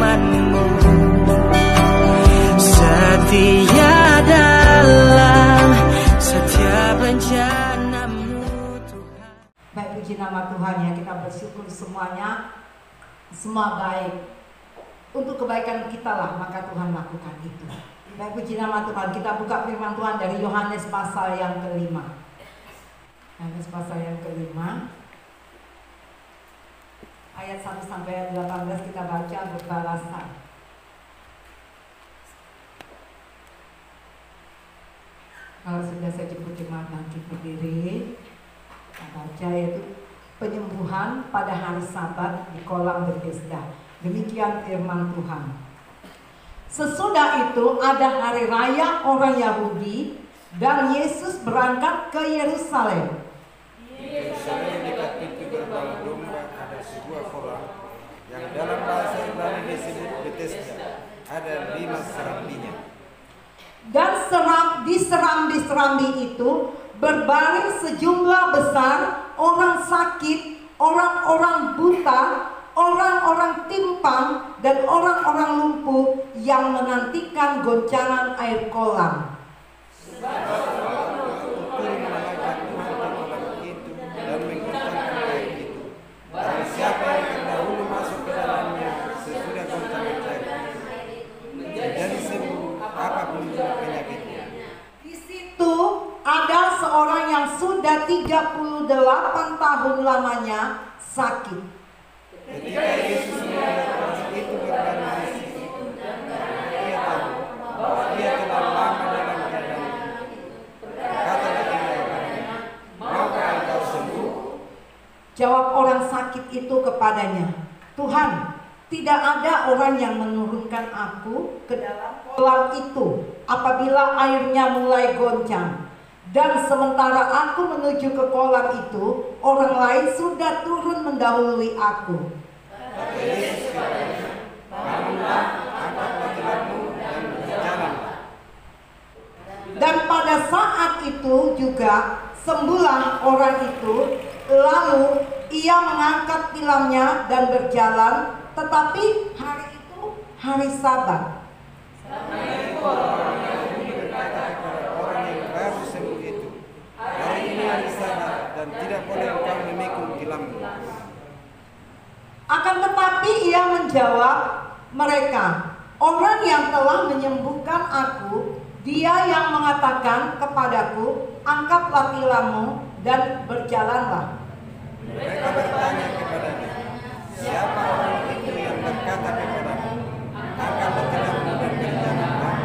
firman-Mu, setia dalam setiap rencana-Mu Tuhan. Baik, puji nama Tuhan ya, kita bersyukur semuanya, semua baik. Untuk kebaikan kita lah, maka Tuhan lakukan itu. Baik, puji nama Tuhan. Kita buka firman Tuhan dari Yohanes pasal yang kelima. Yohanes pasal yang kelima, ayat 1 sampai 18 kita baca berbalasan. Kalau sudah saya jemput jemaat nanti berdiri, kita baca yaitu penyembuhan pada hari Sabat di kolam Bethesda. Demikian firman Tuhan. Sesudah itu ada hari raya orang Yahudi dan Yesus berangkat ke Yerusalem. Di Yerusalem dekat pintu gerbang domba ada sebuah kolam yang dalam bahasa Ibrani disebut Bethesda. Ada 5 serambinya. Dan di serambi-serambi itu berbaring sejumlah besar orang sakit, orang-orang buta, orang-orang timpang, dan orang-orang lumpuh yang menantikan goncangan air kolam. Siapa yang terdahulu masuk ke dalamnya sesudah goncangan air menjadi sembuh apapun penyakitnya. Di situ ada seorang yang sudah 38 tahun lamanya sakit. Ketika Yesus melihat orang itu berbaring di situ, dia tahu bahwa dia telah lama dalam keadaan itu. Berkatalah ia kepadanya, "Maukah engkau sembuh?" Jawab orang sakit itu kepadanya, "Tuhan, tidak ada orang yang menurunkan aku ke dalam kolam itu apabila airnya mulai goncang. Dan sementara aku menuju ke kolam itu, orang lain sudah turun mendahului aku." Kata Yesus kepadanya, "Bangunlah, angkatlah gelarmu dan berjalanlah." Dan pada saat itu juga sembuhlah orang itu. Lalu ia mengangkat tilamnya dan berjalan. Tetapi hari itu hari Sabat. Orang Yahudi berkata kepada orang yang baru sembuh itu, "Hari ini hari Sabat dan tidak boleh engkau memikul tilammu." Akan tetapi ia menjawab mereka, "Orang yang telah menyembuhkan aku, dia yang mengatakan kepadaku, angkatlah tilammu dan berjalanlah." Mereka bertanya kepadanya, "Siapa orang itu yang berkata kepadamu, angkatlah tilammu dan berjalanlah?"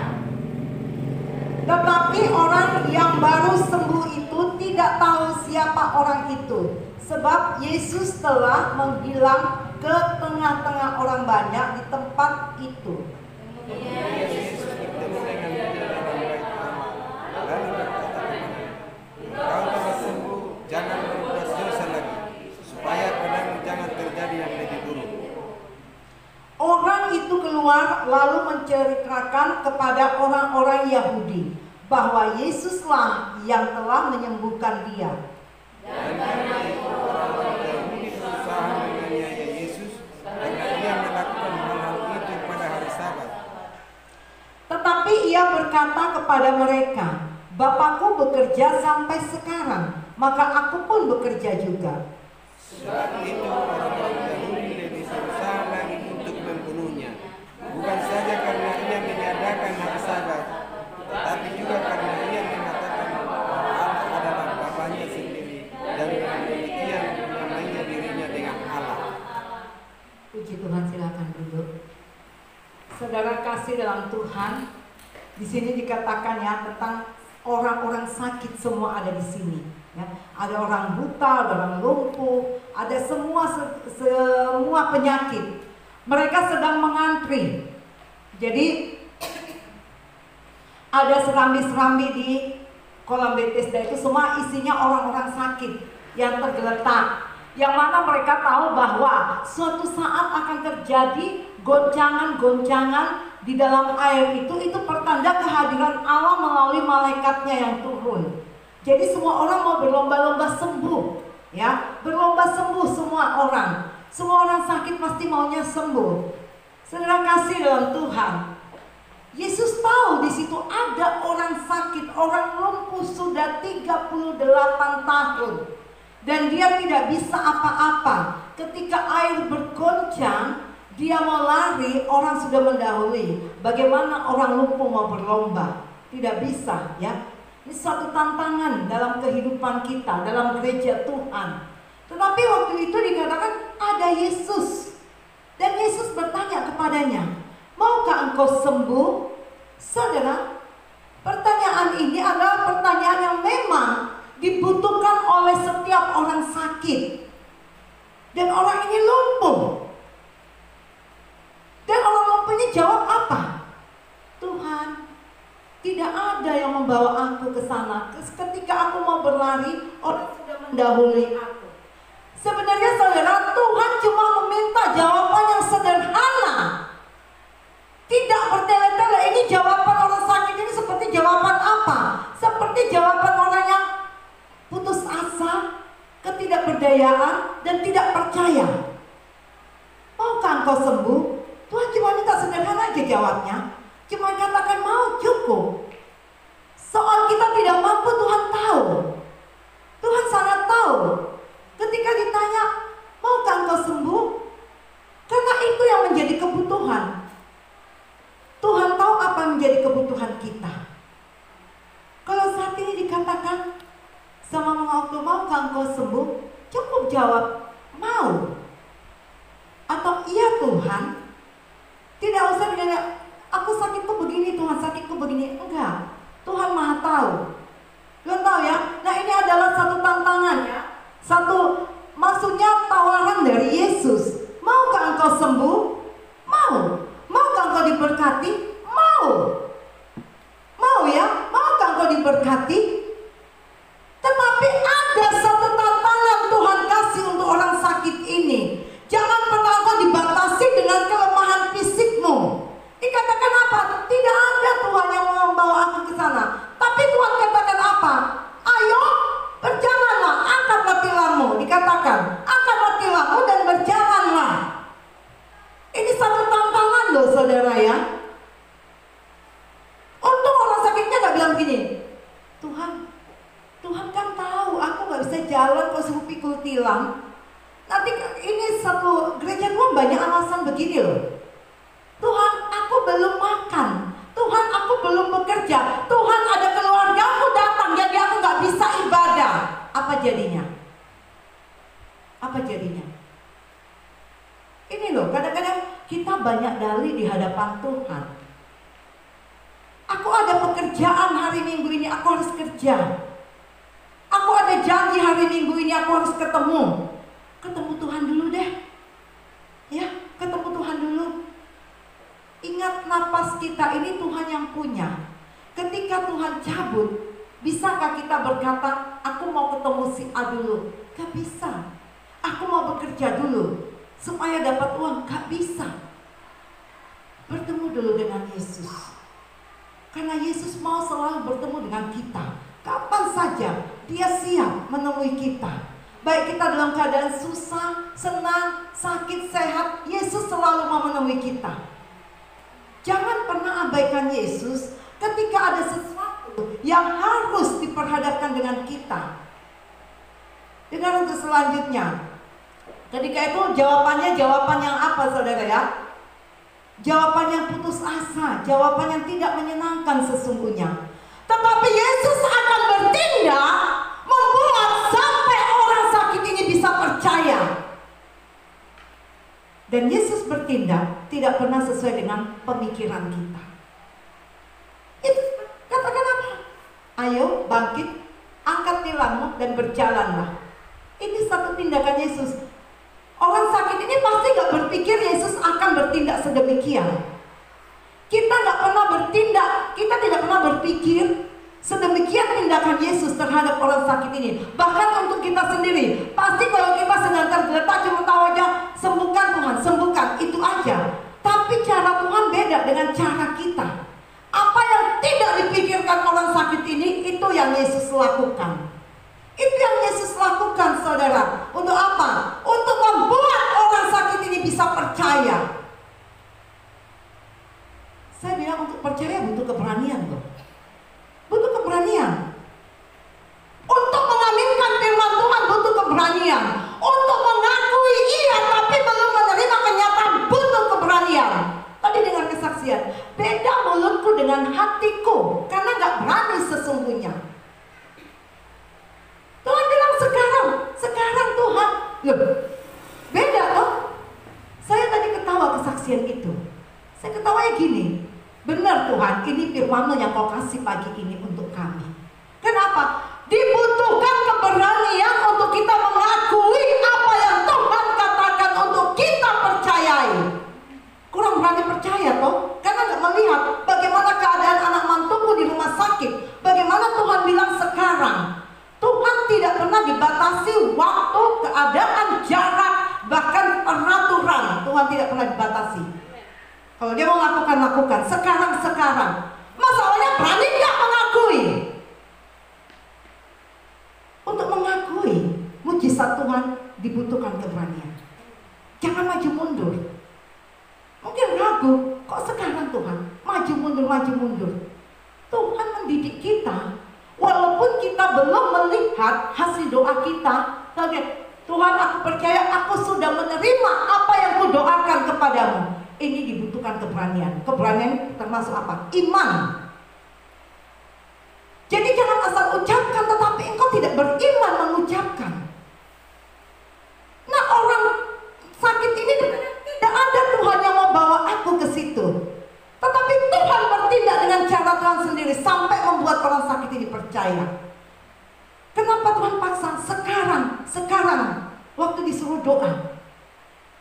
Tetapi orang yang baru sembuh itu tidak tahu siapa orang itu, sebab Yesus telah menghilang ke tengah-tengah orang banyak di tempat itu. Yesus bertemu dengan dia dalam bait Allah, lalu berkata kepadanya, "Engkau telah sembuh, jangan berbuat dosa lagi, supaya padamu jangan terjadi yang lebih buruk." Orang itu keluar lalu menceritakan kepada orang-orang Yahudi bahwa Yesuslah yang telah menyembuhkan dia. Dan karena itu orang-orang Yahudi berusaha menganiaya Yesus karena dia melakukan hal-hal itu pada hari Sabat. Tetapi ia berkata kepada mereka, "Bapakku bekerja sampai sekarang, maka aku pun bekerja juga." Sebab itu orang-orang Yahudi lebih berusaha lagi untuk membunuhnya, bukan saja karena ia meniadakan hari Sabat, tetapi juga karena ia mengatakan bahwa Allah adalah Bapanya sendiri dan dengan demikian menamainya dirinya dengan Allah. Puji Tuhan, silakan duduk. Saudara kasih dalam Tuhan, di sini dikatakan ya tentang orang-orang sakit semua ada di sini. Ya, ada orang buta, ada orang lumpuh, ada semua penyakit. Mereka sedang mengantri. Jadi ada serambi-serambi di kolam Bethesda itu semua isinya orang-orang sakit yang tergeletak. Yang mana mereka tahu bahwa suatu saat akan terjadi goncangan-goncangan di dalam air itu pertanda kehadiran Allah melalui malaikatnya yang turun. Jadi semua orang mau berlomba-lomba sembuh, ya, berlomba sembuh semua orang. Semua orang sakit pasti maunya sembuh. Saudara kasih dalam Tuhan, Yesus tahu di situ ada orang sakit, orang lumpuh sudah 38 tahun. Dan dia tidak bisa apa-apa. Ketika air bergoncang, dia mau lari, orang sudah mendahului. Bagaimana orang lumpuh mau berlomba? Tidak bisa, ya. Ini suatu tantangan dalam kehidupan kita, dalam gereja Tuhan. Tetapi waktu itu dikatakan ada Yesus. Dan Yesus bertanya kepadanya, maukah engkau sembuh? Saudara, pertanyaan ini adalah pertanyaan yang memang dibutuhkan oleh setiap orang sakit. Dan orang ini lumpuh. Dan orang lumpuh ini jawab apa? Tuhan, tidak ada yang membawa aku ke sana. Ketika aku mau berlari, orang sudah mendahului aku. Sebenarnya saudara, Tuhan cuma meminta jawaban yang sederhana. Tidak bertele-tele. Ini jawaban orang sakit ini seperti jawaban apa? Seperti jawaban orang yang putus asa, ketidakberdayaan, dan tidak percaya. Maukah engkau sembuh? Tuhan cuma minta sederhana aja jawabnya. Cuma katakan mau, cukup. Soal kita tidak mampu, Tuhan tahu. Tuhan sangat tahu. Ketika ditanya, maukah engkau sembuh? Karena itu yang menjadi kebutuhan. Tuhan tahu apa yang menjadi kebutuhan kita. Kalau saat ini dikatakan sama mengaku, maukah engkau sembuh? Cukup jawab, mau. Atau iya Tuhan. Tidak usah ditanya, aku sakitku begini Tuhan, sakitku begini. Enggak, Tuhan Maha tahu. Tuhan tahu ya. Nah ini adalah satu tantangan ya. Satu, maksudnya tawaran dari Yesus. Maukah engkau sembuh? Mau. Maukah engkau diberkati? Mau. Mau ya, maukah engkau diberkati? Tetapi ada satu tantangan Tuhan kasih untuk orang sakit ini. Jangan pernah engkau dibatasi dengan kelemahan fisikmu. Dikatakan apa? Tidak ada Tuhan yang mau membawa aku ke sana. Tapi Tuhan katakan apa? Ayo, berjalanlah, angkatlah tilangmu. Dikatakan, angkatlah tilangmu dan berjalanlah. Ini satu tantangan loh saudara ya. Untung orang sakitnya gak bilang begini, Tuhan kan tahu aku gak bisa jalan kalau suruh pikul tilang. Nanti ini satu gereja Tuhan banyak alasan begini loh. Tuhan, aku belum makan. Tuhan, aku belum bekerja. Tuhan, ada keluargaku datang jadi aku gak bisa ibadah. Apa jadinya? Apa jadinya? Ini loh, kadang-kadang kita banyak dalih di hadapan Tuhan. Aku ada pekerjaan hari Minggu ini, aku harus kerja. Aku ada janji hari Minggu ini, aku harus ketemu. Ketemu Tuhan dulu deh. Ya, ketemu Tuhan dulu. Ingat, napas kita ini Tuhan yang punya. Ketika Tuhan cabut, bisakah kita berkata, aku mau ketemu si A dulu? Gak bisa. Aku mau bekerja dulu supaya dapat uang. Gak bisa. Bertemu dulu dengan Yesus. Karena Yesus mau selalu bertemu dengan kita. Kapan saja Dia siap menemui kita. Baik kita dalam keadaan susah, senang, sakit, sehat, Yesus selalu mau menemui kita. Jangan pernah abaikan Yesus ketika ada sesuatu yang harus diperhadapkan dengan kita. Dengar untuk selanjutnya. Ketika itu jawabannya jawaban yang apa saudara ya? Jawaban yang putus asa, jawaban yang tidak menyenangkan sesungguhnya. Tetapi Yesus akan bertindak membuat sampai orang sakit ini bisa percaya. Dan Yesus bertindak tidak pernah sesuai dengan pemikiran kita. Itu katakan apa? Ayo bangkit, angkat tilangmu dan berjalanlah. Ini satu tindakan Yesus. Orang sakit ini pasti gak berpikir Yesus akan bertindak sedemikian. Kita gak pernah bertindak, kita tidak pernah berpikir sedemikian tindakan Yesus terhadap orang sakit ini. Bahkan untuk kita sendiri, pasti kalau kita sedang tergeletak cuma tahu aja, sembuhkan Tuhan, sembuhkan, itu aja. Tapi cara Tuhan beda dengan cara kita. Apa yang tidak dipikirkan orang sakit ini, itu yang Yesus lakukan. Itu yang Yesus lakukan saudara. Untuk apa? Untuk membuat orang sakit ini bisa percaya. Loh, beda toh. Saya tadi ketawa kesaksian itu. Saya ketawanya gini, benar Tuhan, ini firman-Mu yang Kau kasih pagi ini untuk kami. Kenapa? Dibutuhkan keberanian untuk kita mengakui apa yang Tuhan katakan untuk kita percayai. Kurang berani percaya toh, karena nggak melihat bagaimana keadaan anak mantuku di rumah sakit. Bagaimana Tuhan bilang sekarang, Tuhan tidak pernah dibatasi waktu, keadaan, jarak, bahkan peraturan. Tuhan tidak pernah dibatasi. Kalau dia mau lakukan. Sekarang. Masalahnya berani nggak mengakui? Untuk mengakui mujizat Tuhan dibutuhkan keberanian. Jangan maju mundur. Mungkin ragu, kok sekarang Tuhan maju mundur. Tuhan mendidik kita, walaupun kita belum melihat hasil doa kita. Tuhan, aku percaya aku sudah menerima apa yang kudoakan kepadamu. Ini dibutuhkan keberanian. Keberanian termasuk apa? Iman. Jadi jangan asal ucapkan tetapi engkau tidak beriman mengucapkan. Nah, orang sakit ini tidak ada Tuhan yang mau bawa aku ke situ. Tetapi Tuhan bertindak dengan cara Tuhan sendiri sampai membuat orang sakit ini percaya. Kenapa Tuhan paksa? Sekarang waktu disuruh doa.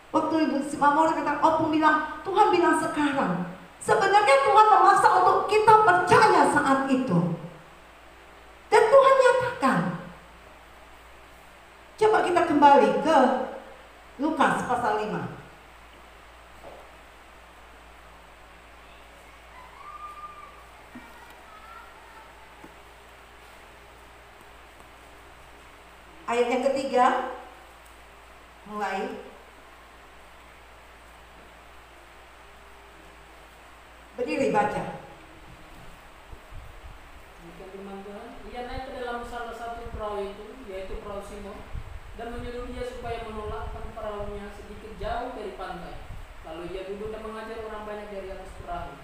Waktu Ibu Mama kata, Opung bilang, Tuhan bilang sekarang. Sebenarnya Tuhan memaksa untuk kita percaya saat itu. Dan Tuhan nyatakan. Coba kita kembali ke Lukas pasal 5. Ayat yang ketiga, mulai. Berdiri baca. Ia naik ke dalam salah satu perahu itu, yaitu perahu Simon, dan menyuruh dia supaya menolakkan perahunya sedikit jauh dari pantai. Lalu ia duduk dan mengajar orang banyak dari atas perahu.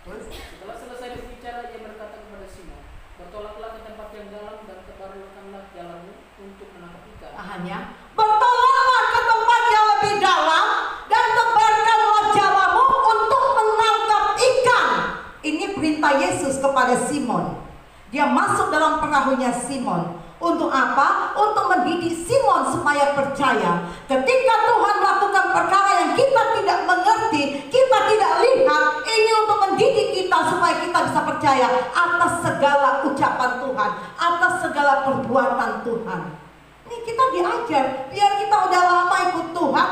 Setelah selesai berbicara, ia berkata kepada Simon, bertolaklah ke tempat yang dalam dan tebarkanlah jalanmu untuk menangkap ikan. Hanya bertolaklah ke tempat yang lebih dalam dan tebarkanlah jalamu untuk menangkap ikan. Ini perintah Yesus kepada Simon. Dia masuk dalam perahunya Simon. Untuk apa? Untuk mendidik Simon supaya percaya. Ketika Tuhan melakukan perkara yang kita tidak mengerti, kita tidak lihat, ini untuk mendidik kita supaya kita bisa percaya atas segala ucapan Tuhan, atas segala perbuatan Tuhan. Ini kita diajar, biar kita udah lama ikut Tuhan,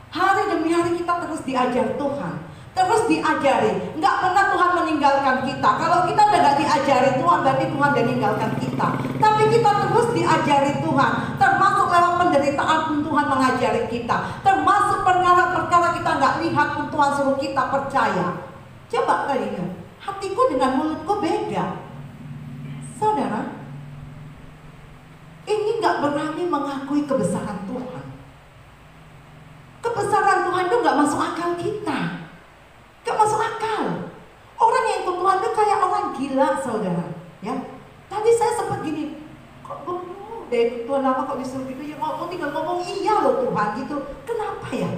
hari demi hari kita terus diajar Tuhan, terus diajari. Nggak pernah Tuhan meninggalkan kita. Kalau kita udah nggak diajari Tuhan, berarti Tuhan udah meninggalkan kita. Tapi kita terus diajari Tuhan, termasuk lewat penderitaan pun Tuhan mengajari kita, termasuk perkara-perkara kita nggak lihat pun Tuhan suruh kita percaya. Coba kalian, hatiku dengan mulutku beda. Saudara, ini nggak berani mengakui kebesaran Tuhan. Kebesaran Tuhan itu nggak masuk akal kita. Gak masuk akal. Orang yang ikut Tuhan itu kayak orang gila, saudara. Ya, tadi saya sempat gini, kok bengong deh ikut Tuhan lama kok disuruh gitu ya, ngomong tinggal ngomong iya loh Tuhan gitu. Kenapa ya?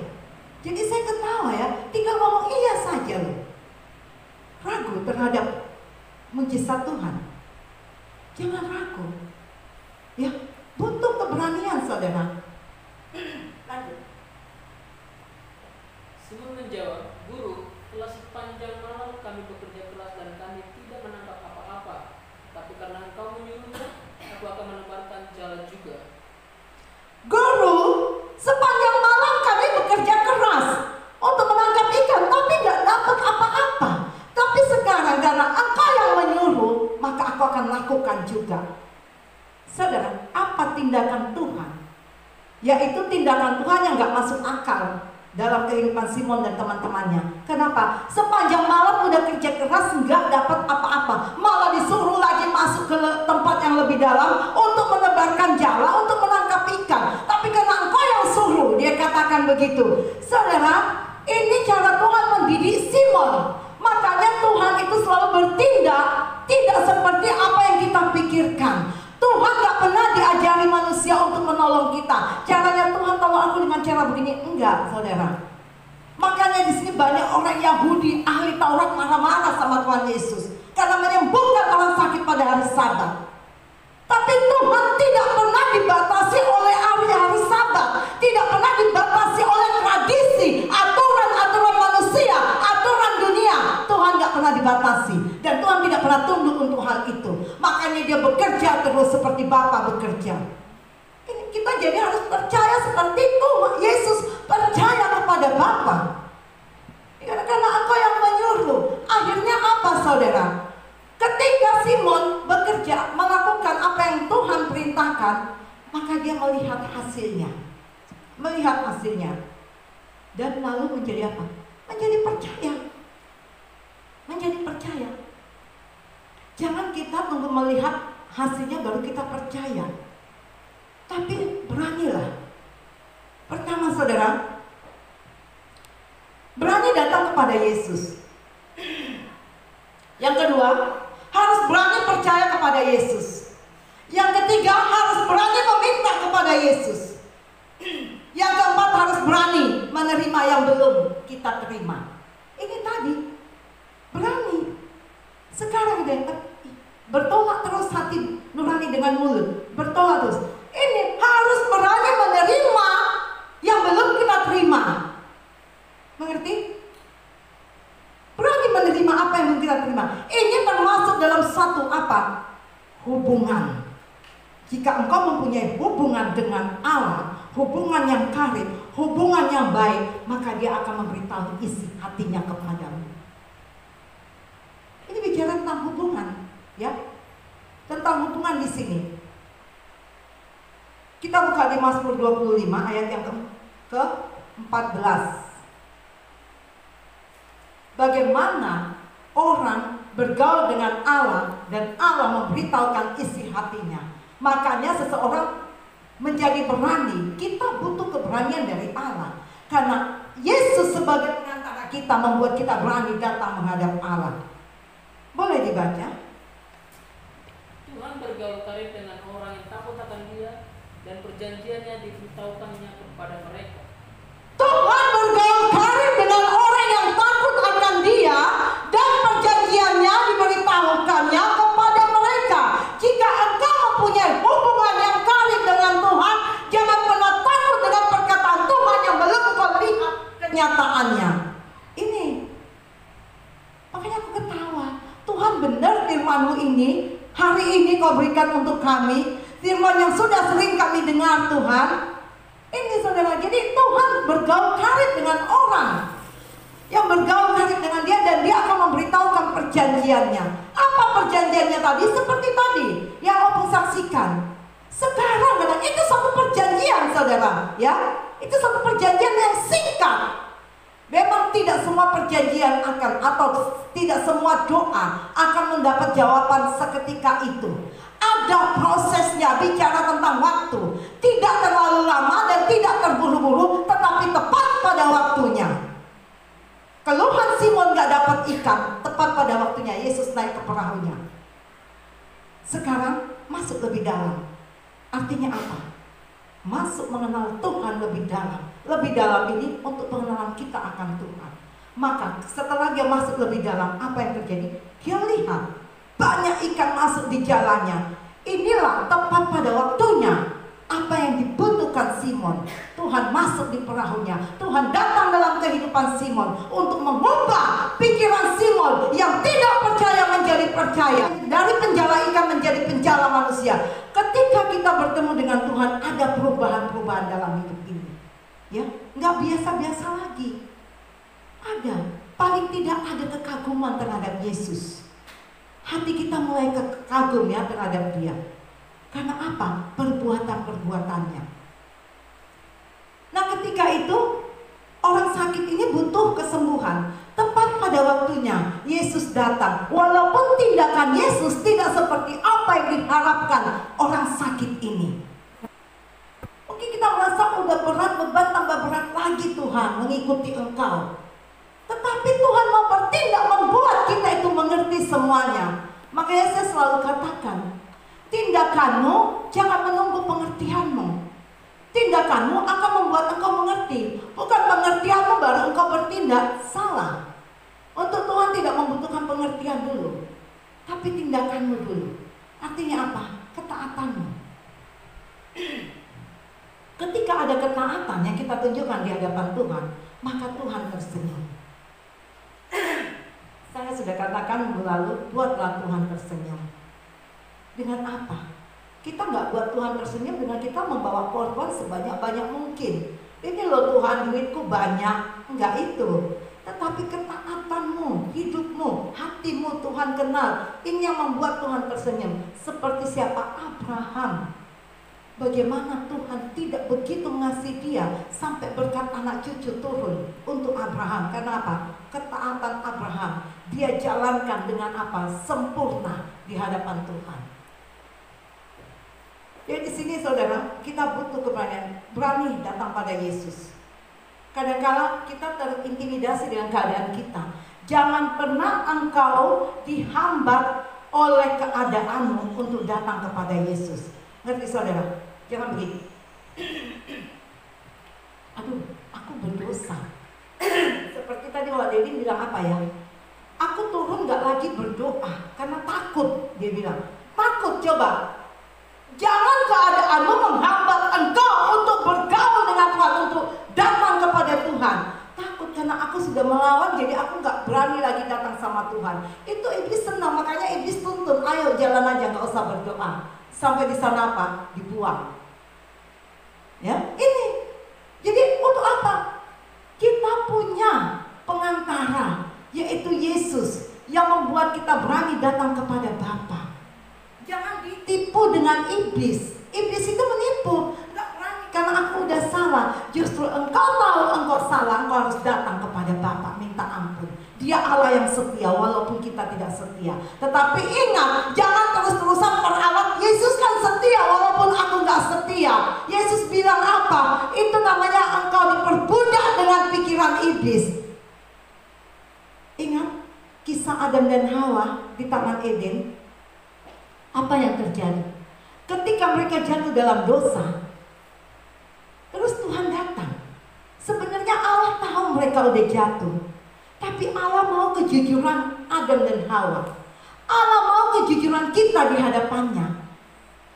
Jadi saya ketawa ya, tinggal ngomong iya saja loh. Ragu terhadap mujizat Tuhan. Jangan ragu. Ya, butuh keberanian, saudara. Lanjut. Simon menjawab, Guru, telah sepanjang malam kami bekerja keras dan kami tidak menangkap apa-apa. Tapi karena Engkau menyuruhnya, aku akan menebarkan jala juga. Guru, sepanjang malam kami bekerja keras untuk menangkap ikan, tapi nggak dapat apa-apa. Tapi sekarang karena Engkau yang menyuruh, maka aku akan lakukan juga. Saudara, apa tindakan Tuhan? Yaitu tindakan Tuhan yang nggak masuk akal dalam kehidupan Simon dan teman-temannya. Kenapa? Sepanjang malam udah kerja keras nggak dapat apa-apa, malah disuruh lagi masuk ke tempat yang lebih dalam untuk menebarkan jala, untuk menangkap ikan. Tapi karena Engkau yang suruh, dia katakan begitu. Saudara, ini cara Tuhan mendidik Simon. Makanya Tuhan itu selalu bertindak tidak seperti apa yang kita pikirkan. Tuhan gak pernah diajari manusia untuk menolong kita. Caranya aku dengan cara begini. Enggak, saudara. Makanya di sini banyak orang Yahudi, ahli Taurat marah-marah sama Tuhan Yesus karena menyembuhkan orang sakit pada hari Sabat. Tapi Tuhan tidak pernah dibatasi oleh hari-hari Sabat, tidak pernah dibatasi oleh tradisi, aturan-aturan manusia, aturan dunia. Tuhan nggak pernah dibatasi dan Tuhan tidak pernah tunduk untuk hal itu. Makanya Dia bekerja terus seperti Bapa bekerja. Ini kita jadi harus percaya seperti itu. Yesus percaya kepada Bapa. Karena Engkau yang menyuruh. Akhirnya apa, saudara? Ketika Simon bekerja melakukan apa yang Tuhan perintahkan, maka dia melihat hasilnya. Melihat hasilnya. Dan lalu menjadi apa? Menjadi percaya. Menjadi percaya. Jangan kita tunggu melihat hasilnya baru kita percaya. Tapi beranilah. Pertama, saudara, berani datang kepada Yesus. Yang kedua, harus berani percaya kepada Yesus. Yang ketiga, harus berani meminta kepada Yesus. Yang keempat, harus berani menerima yang belum kita terima. Ini tadi, berani. Sekarang deh, bertolak terus hati nurani dengan mulut. Bertolak terus. Ini harus berani menerima yang belum kita terima. Mengerti? Berani menerima apa yang belum kita terima. Ini termasuk dalam satu apa? Hubungan. Jika engkau mempunyai hubungan dengan Allah, hubungan yang karib, hubungan yang baik, maka Dia akan memberitahu isi hatinya kepadamu. Ini bicara tentang hubungan, ya. Tentang hubungan di sini. Kita buka di Mazmur 25 ayat yang ke-14. Bagaimana orang bergaul dengan Allah dan Allah memberitahukan isi hatinya. Makanya seseorang menjadi berani. Kita butuh keberanian dari Allah. Karena Yesus sebagai perantara kita membuat kita berani datang menghadap Allah. Boleh dibaca? Tuhan bergaul karib dengan orang yang takut akan Dia, dan perjanjiannya diberitahukannya kepada mereka. Tuhan bergaul karib dengan orang yang takut akan Dia, dan perjanjiannya diberitahukannya kepada mereka. Jika engkau mempunyai hubungan yang karib dengan Tuhan, jangan pernah takut dengan perkataan Tuhan yang belum kau lihat kenyataannya. Ini makanya aku ketawa. Tuhan benar firman-Mu ini hari ini kau berikan untuk kami. Firman yang sudah sering kami dengar, Tuhan. Ini saudara, jadi Tuhan bergaul karib dengan orang yang bergaul karib dengan Dia, dan Dia akan memberitahukan perjanjiannya. Apa perjanjiannya tadi? Seperti tadi yang aku saksikan. Sekarang kadang itu satu perjanjian, saudara, ya. Itu satu perjanjian yang singkat. Memang tidak semua perjanjian akan, atau tidak semua doa akan mendapat jawaban seketika itu. Ada prosesnya, bicara tentang waktu. Tidak terlalu lama dan tidak terburu-buru, tetapi tepat pada waktunya. Keluhan Simon gak dapat ikan, tepat pada waktunya Yesus naik ke perahunya. Sekarang masuk lebih dalam. Artinya apa? Masuk mengenal Tuhan lebih dalam. Lebih dalam ini untuk pengenalan kita akan Tuhan. Maka setelah dia masuk lebih dalam, apa yang terjadi? Dia lihat banyak ikan masuk di jalannya. Inilah tepat pada waktunya. Apa yang dibutuhkan Simon, Tuhan masuk di perahunya. Tuhan datang dalam kehidupan Simon untuk mengubah pikiran Simon yang tidak percaya menjadi percaya. Dari penjala ikan menjadi penjala manusia. Ketika kita bertemu dengan Tuhan, ada perubahan-perubahan dalam hidup ini. Ya, nggak biasa-biasa lagi. Ada, paling tidak ada kekaguman terhadap Yesus. Hati kita mulai kagum ya terhadap Dia. Karena apa? Perbuatan-perbuatannya. Nah, ketika itu orang sakit ini butuh kesembuhan. Tepat pada waktunya Yesus datang. Walaupun tindakan Yesus tidak seperti apa yang diharapkan orang sakit ini. Mungkin kita merasa udah berat, beban tambah berat lagi Tuhan mengikuti Engkau. Tetapi Tuhan mau bertindak membuat kita itu mengerti semuanya. Makanya saya selalu katakan, tindakanmu jangan menunggu pengertianmu. Tindakanmu akan membuat engkau Bukan pengertianmu baru engkau bertindak. Salah. Untuk Tuhan tidak membutuhkan pengertian dulu, tapi tindakanmu dulu. Artinya apa? Ketaatanmu. Ketika ada ketaatan yang kita tunjukkan di hadapan Tuhan, maka Tuhan tersenyum. Saya sudah katakan minggu lalu, buatlah Tuhan tersenyum. Dengan apa? Kita nggak buat Tuhan tersenyum dengan kita membawa korban sebanyak-banyak mungkin. Ini loh Tuhan, duitku banyak. Enggak itu. Tetapi ketaatanmu, hidupmu, hatimu Tuhan kenal. Ini yang membuat Tuhan tersenyum. Seperti siapa? Abraham. Bagaimana Tuhan tidak begitu mengasihi dia sampai berkat anak cucu turun untuk Abraham. Karena apa? Ketaatan Abraham dia jalankan dengan apa? Sempurna di hadapan Tuhan. Jadi di sini saudara, kita butuh keberanian, berani datang pada Yesus. Kadang-kala kita terintimidasi dengan keadaan kita. Jangan pernah engkau dihambat oleh keadaanmu untuk datang kepada Yesus. Ngerti saudara? Jangan begitu. Aduh, aku berdosa. Seperti tadi Wak Deddy bilang apa ya? Aku turun gak lagi berdoa karena takut. Dia bilang, takut coba. Jangan keadaanmu menghambat engkau untuk bergaul dengan Tuhan, untuk datang kepada Tuhan. Takut karena aku sudah melawan, jadi aku gak berani lagi datang sama Tuhan. Itu iblis senang, makanya iblis tuntun, ayo jalan aja, gak usah berdoa. Sampai di sana apa? Dibuang. Ya, ini. Jadi untuk apa? Kita punya pengantara, yaitu Yesus, yang membuat kita berani datang kepada Bapa. Jangan ditipu dengan iblis. Iblis itu menipu. Gak berani karena aku udah salah. Justru engkau tahu engkau salah, engkau harus datang kepada Bapa minta ampun. Dia Allah yang setia walaupun kita tidak setia. Tetapi ingat, jangan terus-terusan meralat Yesus kan setia walaupun aku gak setia. Yesus bilang apa? Itu namanya engkau diperbudak dengan pikiran iblis. Ingat kisah Adam dan Hawa di Taman Eden. Apa yang terjadi? Ketika mereka jatuh dalam dosa, terus Tuhan datang. Sebenarnya Allah tahu mereka udah jatuh, tapi Allah mau kejujuran Adam dan Hawa. Allah mau kejujuran kita di hadapannya.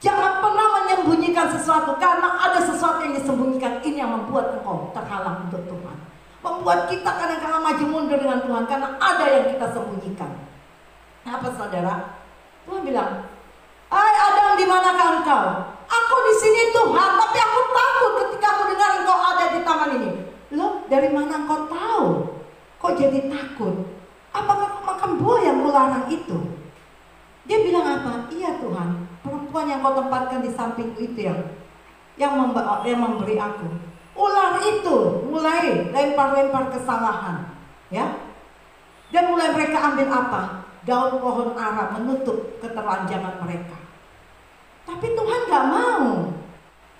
Jangan pernah menyembunyikan sesuatu, karena ada sesuatu yang disembunyikan. Ini yang membuat engkau terhalang untuk Tuhan. Membuat kita kadang-kadang maju mundur dengan Tuhan karena ada yang kita sembunyikan. Nah, apa saudara? Tuhan bilang, hai Adam, di manakah engkau? Aku di sini Tuhan, tapi aku takut ketika aku dengar engkau ada di taman ini. Loh, dari mana engkau tahu? Kok jadi takut? Apakah kau makan buah yang kularang itu? Dia bilang apa? Iya Tuhan, perempuan yang kau tempatkan di sampingku itu yang memberi aku. Ular itu mulai lempar-lempar kesalahan, ya. Dan mulai mereka ambil apa? Daun pohon ara menutup keterlanjangan mereka. Tapi Tuhan gak mau.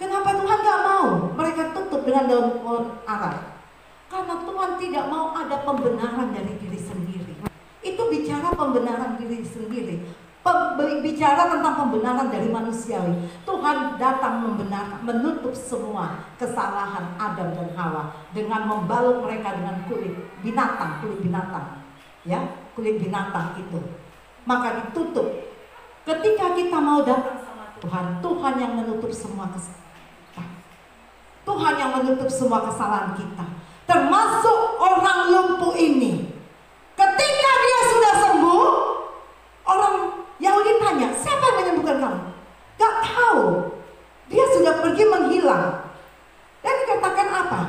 Kenapa Tuhan gak mau? Mereka tutup dengan daun pohon ara. Karena Tuhan tidak mau ada pembenaran dari diri sendiri. Itu bicara pembenaran diri sendiri. Bicara tentang pembenaran dari manusiawi. Tuhan datang membenarkan, menutup semua kesalahan Adam dan Hawa dengan membalut mereka dengan kulit binatang. Ya, kulit binatang itu. Maka ditutup. Ketika kita mau datang sama Tuhan, Tuhan yang menutup semua kesalahan. Tuhan yang menutup semua kesalahan kita. Termasuk orang lumpuh ini. Ketika dia sudah sembuh, orang Yahudi tanya, siapa yang menyembuhkan kamu? Gak tahu. Dia sudah pergi menghilang. Dan dikatakan apa?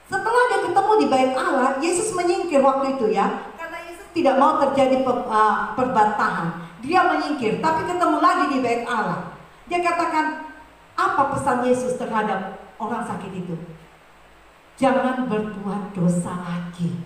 Setelah dia ketemu di bait Allah, Yesus menyingkir waktu itu ya. Karena Yesus tidak mau terjadi perbantahan. Dia menyingkir, tapi ketemu lagi di bait Allah. Dia katakan, apa pesan Yesus terhadap orang sakit itu? Jangan berbuat dosa lagi,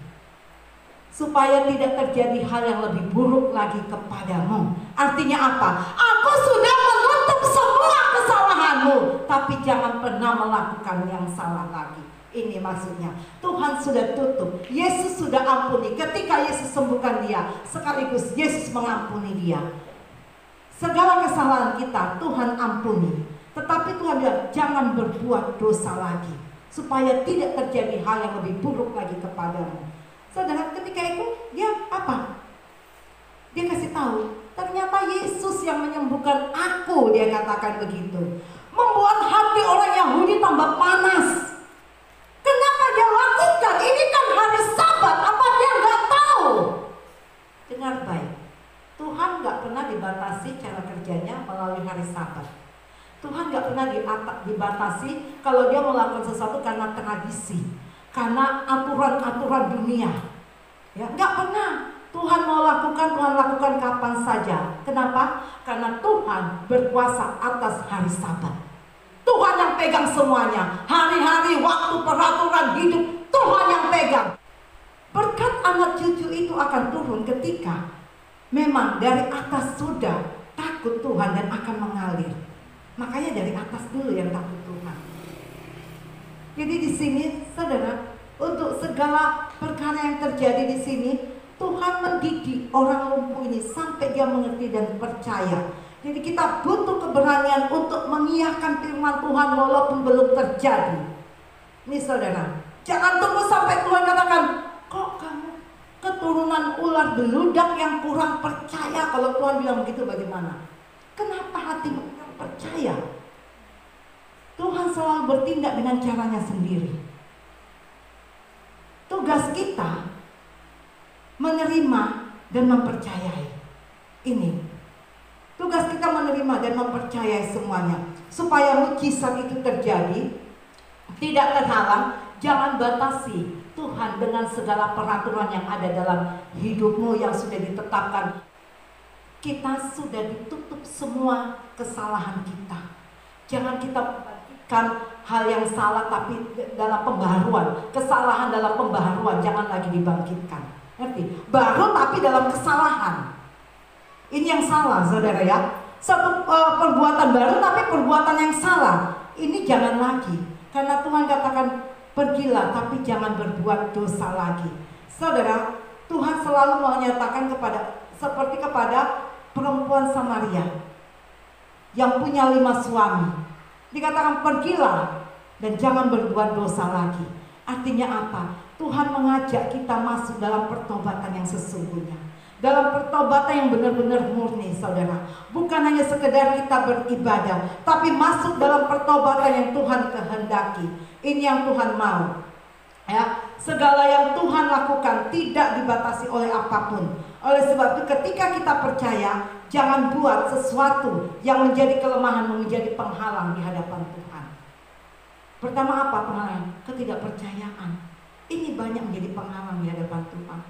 supaya tidak terjadi hal yang lebih buruk lagi kepadamu. Artinya apa? Aku sudah menutup semua kesalahanmu, tapi jangan pernah melakukan yang salah lagi. Ini maksudnya, Tuhan sudah tutup, Yesus sudah ampuni. Ketika Yesus sembuhkan dia, sekaligus Yesus mengampuni dia. Segala kesalahan kita Tuhan ampuni. Tetapi Tuhan bilang, jangan berbuat dosa lagi, supaya tidak terjadi hal yang lebih buruk lagi kepadamu. Saudara, ketika itu dia apa? Dia kasih tahu, ternyata Yesus yang menyembuhkan aku, dia katakan begitu. Membuat hati orang Yahudi tambah panas. Kenapa dia lakukan? Ini kan hari Sabat, apa dia nggak tahu? Dengar baik, Tuhan nggak pernah dibatasi cara kerjanya melalui hari Sabat. Tuhan nggak pernah dibatasi kalau dia melakukan sesuatu karena tradisi, karena aturan-aturan dunia. Ya, nggak pernah. Tuhan mau lakukan, Tuhan lakukan kapan saja. Kenapa? Karena Tuhan berkuasa atas hari Sabat. Tuhan yang pegang semuanya. Hari-hari, waktu, peraturan hidup, Tuhan yang pegang. Berkat anak cucu itu akan turun ketika memang dari atas sudah takut Tuhan dan akan mengalir. Makanya dari atas dulu yang takut Tuhan. Jadi di sini, saudara, untuk segala perkara yang terjadi di sini, Tuhan mendidik orang lumpuh ini sampai dia mengerti dan percaya. Jadi kita butuh keberanian untuk mengiyakan firman Tuhan walaupun belum terjadi. Ini saudara, jangan tunggu sampai Tuhan katakan, kok kamu keturunan ular beludak yang kurang percaya. Kalau Tuhan bilang begitu bagaimana? Kenapa hatimu kurang percaya? Tuhan selalu bertindak dengan caranya sendiri. Tugas kita menerima dan mempercayai. Ini tugas kita, menerima dan mempercayai semuanya, supaya mujizat itu terjadi, tidak terhalang. Jangan batasi Tuhan dengan segala peraturan yang ada dalam hidupmu yang sudah ditetapkan. Kita sudah ditutup semua kesalahan kita. Jangan kita membangkitkan hal yang salah, tapi dalam pembaharuan. Kesalahan dalam pembaharuan jangan lagi dibangkitkan. Ngerti? Baru tapi dalam kesalahan. Ini yang salah, saudara ya. Satu perbuatan baru tapi perbuatan yang salah. Ini jangan lagi. Karena Tuhan katakan, pergilah tapi jangan berbuat dosa lagi. Saudara, Tuhan selalu menyatakan seperti kepada perempuan Samaria yang punya 5 suami. Dikatakan pergilah dan jangan berbuat dosa lagi. Artinya apa? Tuhan mengajak kita masuk dalam pertobatan yang sesungguhnya, dalam pertobatan yang benar-benar murni, saudara. Bukan hanya sekedar kita beribadah, tapi masuk dalam pertobatan yang Tuhan kehendaki. Ini yang Tuhan mau. Ya, segala yang Tuhan lakukan tidak dibatasi oleh apapun. Oleh sebab itu ketika kita percaya, jangan buat sesuatu yang menjadi kelemahan menjadi penghalang di hadapan Tuhan. Pertama apa penghalang? Ketidakpercayaan. Ini banyak menjadi penghalang di hadapan Tuhan.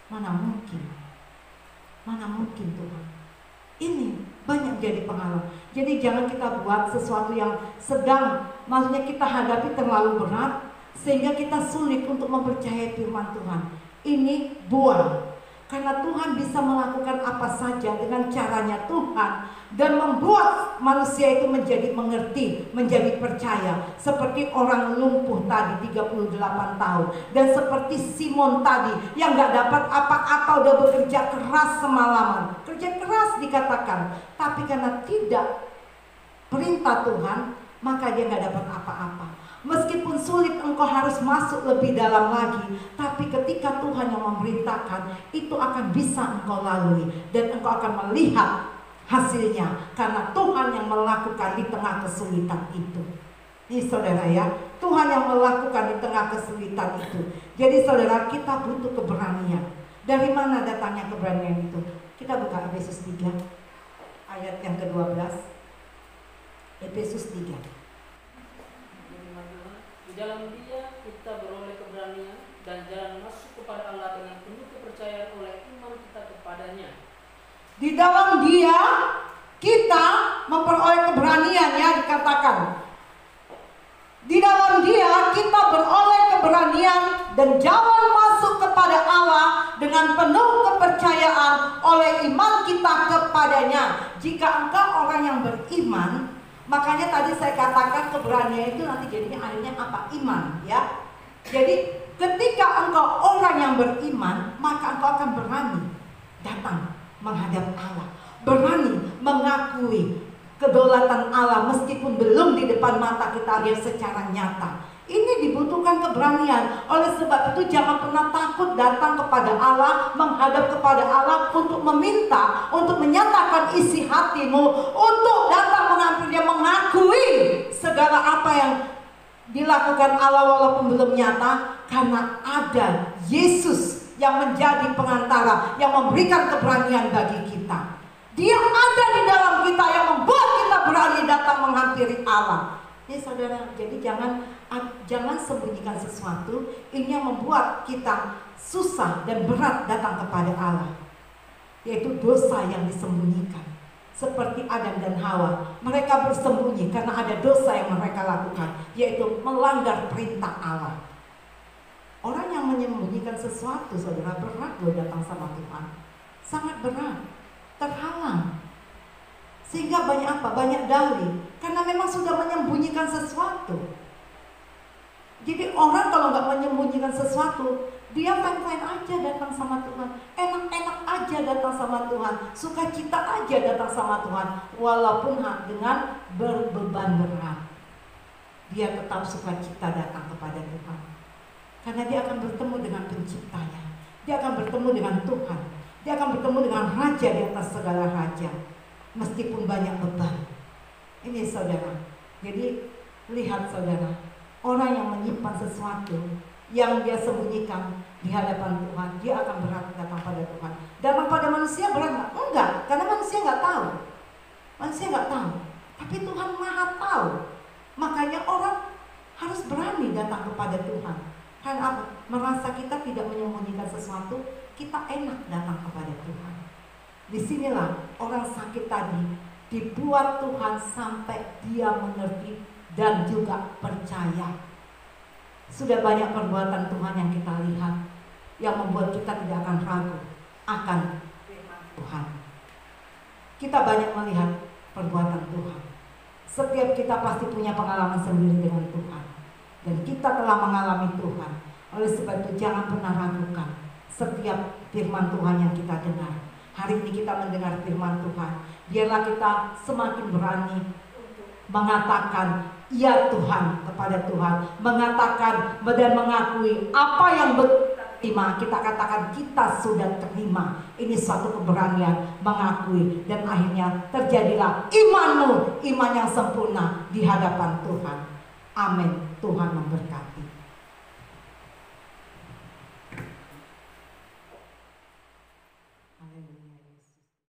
Mana mungkin? Mana mungkin Tuhan? Ini banyak menjadi penghalang. Jadi jangan kita buat sesuatu yang sedang, maksudnya kita hadapi terlalu berat, sehingga kita sulit untuk mempercayai firman Tuhan. Ini buang. Karena Tuhan bisa melakukan apa saja dengan caranya Tuhan, dan membuat manusia itu menjadi mengerti, menjadi percaya. Seperti orang lumpuh tadi 38 tahun, dan seperti Simon tadi yang gak dapat apa-apa, udah bekerja keras semalaman. Kerja keras dikatakan, tapi karena tidak perintah Tuhan, maka dia gak dapat apa-apa. Meskipun sulit, engkau harus masuk lebih dalam lagi, tapi ketika Tuhan yang memerintahkan, itu akan bisa engkau lalui, dan engkau akan melihat hasilnya, karena Tuhan yang melakukan di tengah kesulitan itu. Ini saudara ya, Tuhan yang melakukan di tengah kesulitan itu. Jadi saudara, kita butuh keberanian. Dari mana datangnya keberanian itu? Kita buka Efesus 3 ayat yang ke-12. Efesus 3. Di dalam Dia kita beroleh keberanian dan jalan masuk kepada Allah dengan penuh kepercayaan oleh iman kita kepadanya. Di dalam Dia kita memperoleh keberanian, ya, dikatakan. Di dalam Dia kita beroleh keberanian dan jalan masuk kepada Allah dengan penuh kepercayaan oleh iman kita kepadanya. Jika engkau orang yang beriman, makanya tadi saya katakan keberanian itu nanti jadinya akhirnya apa? Iman, ya. Jadi ketika engkau orang yang beriman, maka engkau akan berani datang menghadap Allah, berani mengakui kedaulatan Allah meskipun belum di depan mata kita lihat secara nyata. Ini dibutuhkan keberanian. Oleh sebab itu jangan pernah takut datang kepada Allah, menghadap kepada Allah untuk meminta, untuk menyatakan isi hatimu, untuk datang menghampirinya, mengakui segala apa yang dilakukan Allah walaupun belum nyata, karena ada Yesus yang menjadi pengantara, yang memberikan keberanian bagi kita. Dia ada di dalam kita yang membuat kita berani datang menghampiri Allah. Ya saudara, jadi jangan sembunyikan sesuatu. Ini yang membuat kita susah dan berat datang kepada Allah, yaitu dosa yang disembunyikan. Seperti Adam dan Hawa, mereka bersembunyi karena ada dosa yang mereka lakukan, yaitu melanggar perintah Allah. Orang yang menyembunyikan sesuatu, saudara, berat loh datang sama Tuhan. Sangat berat, terhalang. Sehingga banyak apa? Banyak dalih. Karena memang sudah menyembunyikan sesuatu. Jadi orang kalau nggak menyembunyikan sesuatu, dia fine-fine aja datang sama Tuhan, enak-enak aja datang sama Tuhan, sukacita aja datang sama Tuhan, walaupun dengan berbeban berat, dia tetap sukacita datang kepada Tuhan, karena dia akan bertemu dengan Penciptanya, dia akan bertemu dengan Tuhan, dia akan bertemu dengan Raja di atas segala raja, meskipun banyak beban. Ini saudara, jadi lihat saudara, orang yang menyimpan sesuatu yang dia sembunyikan di hadapan Tuhan, dia akan berat datang pada Tuhan. Datang pada manusia berat nggak? Enggak, karena manusia nggak tahu. Manusia nggak tahu, tapi Tuhan Maha tahu. Makanya orang harus berani datang kepada Tuhan. Karena apa? Merasa kita tidak menyembunyikan sesuatu, kita enak datang kepada Tuhan. Disinilah orang sakit tadi dibuat Tuhan sampai dia mengerti dan juga percaya. Sudah banyak perbuatan Tuhan yang kita lihat yang membuat kita tidak akan ragu akan Tuhan. Kita banyak melihat perbuatan Tuhan. Setiap kita pasti punya pengalaman sendiri dengan Tuhan, dan kita telah mengalami Tuhan. Oleh sebab itu jangan pernah ragukan setiap firman Tuhan yang kita dengar. Hari ini kita mendengar firman Tuhan, biarlah kita semakin berani mengatakan ya Tuhan kepada Tuhan, mengatakan dan mengakui apa yang terima. Kita katakan kita sudah terima. Ini suatu keberanian mengakui, dan akhirnya terjadilah imanmu, iman yang sempurna di hadapan Tuhan. Amin. Tuhan memberkati.